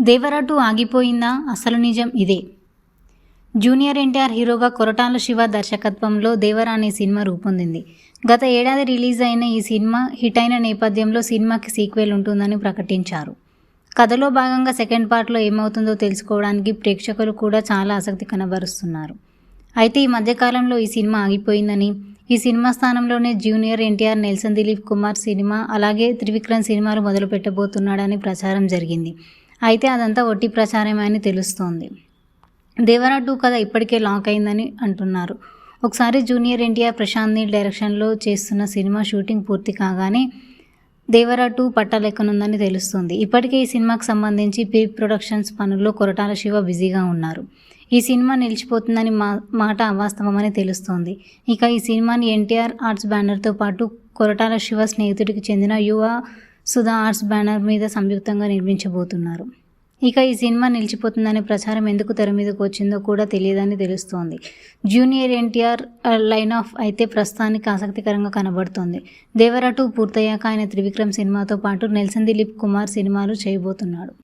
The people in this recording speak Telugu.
దేవర 2 ఆగిపోయిందా? అసలు నిజం ఇదే. జూనియర్ ఎన్టీఆర్ హీరోగా కొరటాల శివ దర్శకత్వంలో దేవర అనే సినిమా రూపొందింది. గత ఏడాది రిలీజ్ అయిన ఈ సినిమా హిట్ అయిన నేపథ్యంలో సినిమాకి సీక్వెల్ ఉంటుందని ప్రకటించారు. కథలో భాగంగా సెకండ్ పార్ట్లో ఏమవుతుందో తెలుసుకోవడానికి ప్రేక్షకులు కూడా చాలా ఆసక్తి కనబరుస్తున్నారు. అయితే ఈ మధ్యకాలంలో ఈ సినిమా ఆగిపోయిందని, ఈ సినిమా స్థానంలోనే junior NTR, Nelson Dilip Kumar cinema, అలాగే త్రివిక్రమ్ సినిమాలు మొదలు పెట్టబోతున్నాడని ప్రచారం జరిగింది. అయితే అదంతా ఒట్టి ప్రచారమే అని తెలుస్తోంది. దేవర 2 కథ ఇప్పటికే లాక్ అయిందని అంటున్నారు. ఒకసారి జూనియర్ ఎన్టీఆర్ ప్రశాంత్ నీల్ డైరెక్షన్లో చేస్తున్న సినిమా షూటింగ్ పూర్తి కాగానే దేవర 2 పట్టాలెక్కనుందని తెలుస్తోంది. ఇప్పటికే ఈ సినిమాకు సంబంధించి ప్రీ ప్రొడక్షన్స్ పనుల్లో కొరటాల శివ బిజీగా ఉన్నారు. ఈ సినిమా నిలిచిపోతుందని మాట అవాస్తవమని తెలుస్తోంది. ఇక ఈ సినిమాని ఎన్టీఆర్ ఆర్ట్స్ బ్యానర్తో పాటు కొరటాల శివ స్నేహితుడికి చెందిన యువ సుధా ఆర్ట్స్ బ్యానర్ మీద సంయుక్తంగా నిర్మించబోతున్నారు. ఇక ఈ సినిమా నిలిచిపోతుందనే ప్రచారం ఎందుకు తెర మీదకు వచ్చిందో కూడా తెలియదని తెలుస్తోంది. జూనియర్ ఎన్టీఆర్ లైన్ ఆఫ్ అయితే ప్రస్తుతానికి ఆసక్తికరంగా కనబడుతోంది. దేవర 2 పూర్తయ్యాక ఆయన త్రివిక్రమ్ సినిమాతో పాటు నెల్సన్ దిలీప్ కుమార్ సినిమాలు చేయబోతున్నాడు.